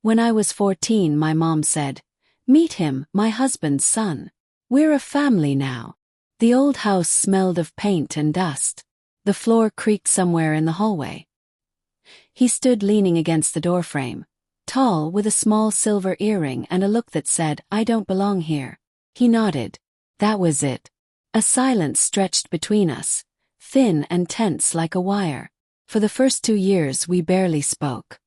When I was 14, my mom said, "Meet him, my husband's son. We're a family now." The old house smelled of paint and dust. The floor creaked somewhere in the hallway. He stood leaning against the doorframe, tall, with a small silver earring and a look that said, "I don't belong here." He nodded. That was it. A silence stretched between us, thin and tense like a wire. For the first 2 years we barely spoke.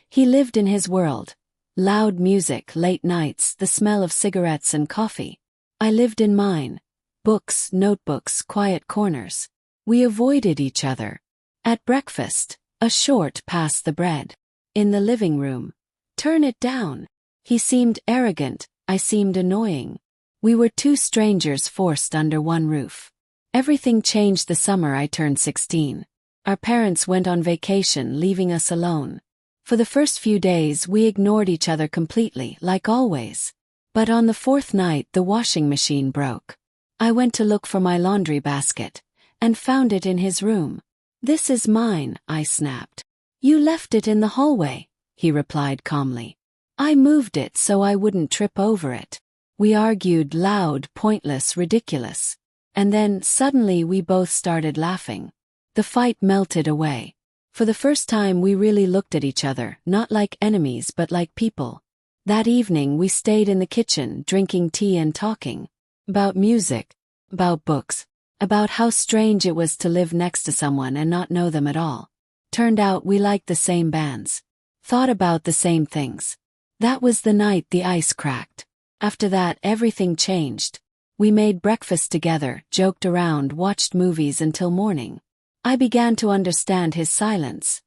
He lived in his world. Loud music, late nights, the smell of cigarettes and coffee. I lived in mine. Books, notebooks, quiet corners. We avoided each other. At breakfast, a short pass the bread. In the living room, turn it down. He seemed arrogant, I seemed annoying. We were two strangers forced under one roof. Everything changed the summer I turned 16. Our parents went on vacation, leaving us alone. For the first few days we ignored each other completely, like always. But on the fourth night the washing machine broke. I went to look for my laundry basket, and found it in his room. "This is mine," I snapped. "You left it in the hallway," he replied calmly. "I moved it so I wouldn't trip over it." We argued, loud, pointless, ridiculous. And then, suddenly we both started laughing. The fight melted away. For the first time we really looked at each other, not like enemies but like people. That evening we stayed in the kitchen, drinking tea and talking. About music. About books. About how strange it was to live next to someone and not know them at all. Turned out we liked the same bands. Thought about the same things. That was the night the ice cracked. After that, everything changed. We made breakfast together, joked around, watched movies until morning. I began to understand his silence.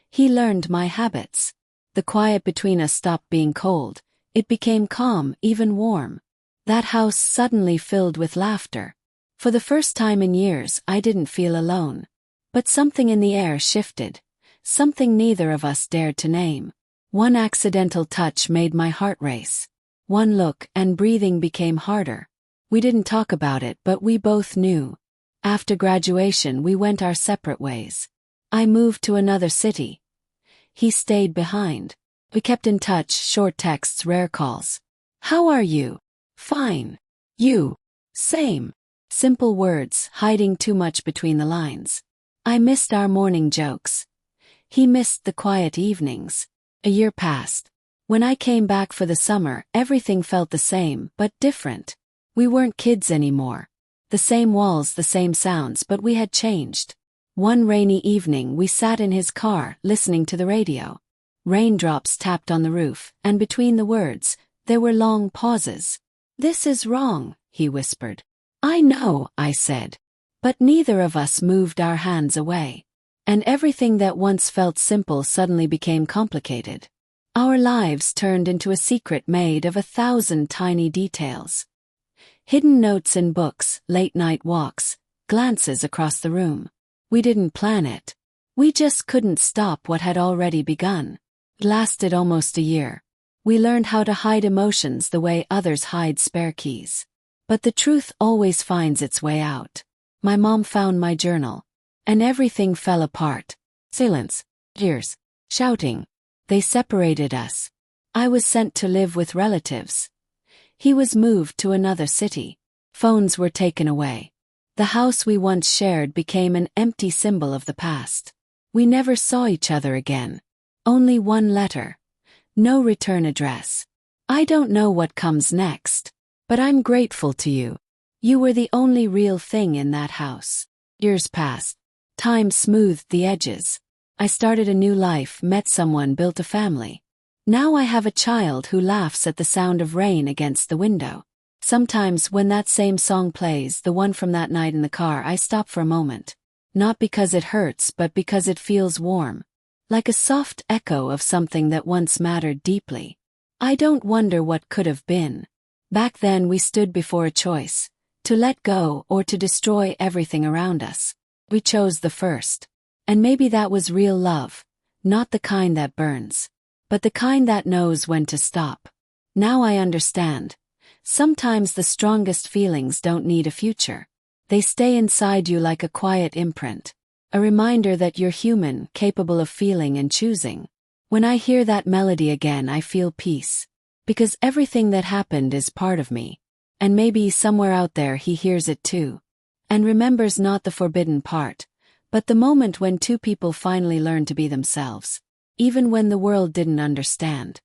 He learned my habits. The quiet between us stopped being cold. It became calm, even warm. That house suddenly filled with laughter. For the first time in years, I didn't feel alone. But something in the air shifted. Something neither of us dared to name. One accidental touch made my heart race. One look, and breathing became harder. We didn't talk about it, but we both knew. After graduation we went our separate ways. I moved to another city. He stayed behind. We kept in touch, short texts, rare calls. "How are you?" "Fine." "You?" "Same." Simple words, hiding too much between the lines. I missed our morning jokes. He missed the quiet evenings. A year passed. When I came back for the summer, everything felt the same, but different. We weren't kids anymore. The same walls, the same sounds, but we had changed. One rainy evening we sat in his car, listening to the radio. Raindrops tapped on the roof, and between the words, there were long pauses. "This is wrong," he whispered. "I know," I said. But neither of us moved our hands away. And everything that once felt simple suddenly became complicated. Our lives turned into a secret made of 1,000 tiny details. Hidden notes in books, late-night walks, glances across the room. We didn't plan it. We just couldn't stop what had already begun. It lasted almost a year. We learned how to hide emotions the way others hide spare keys. But the truth always finds its way out. My mom found my journal. And everything fell apart. Silence. Tears. Shouting. They separated us. I was sent to live with relatives. He was moved to another city. Phones were taken away. The house we once shared became an empty symbol of the past. We never saw each other again. Only one letter. No return address. I don't know what comes next. But I'm grateful to you. You were the only real thing in that house. Years passed. Time smoothed the edges. I started a new life, met someone, built a family. Now I have a child who laughs at the sound of rain against the window. Sometimes when that same song plays, the one from that night in the car, I stop for a moment. Not because it hurts, but because it feels warm. Like a soft echo of something that once mattered deeply. I don't wonder what could have been. Back then we stood before a choice. To let go or to destroy everything around us. We chose the first. And maybe that was real love. Not the kind that burns. But the kind that knows when to stop. Now I understand. Sometimes the strongest feelings don't need a future. They stay inside you like a quiet imprint. A reminder that you're human, capable of feeling and choosing. When I hear that melody again, I feel peace. Because everything that happened is part of me. And maybe somewhere out there he hears it too. And remembers not the forbidden part, but the moment when two people finally learn to be themselves. Even when the world didn't understand.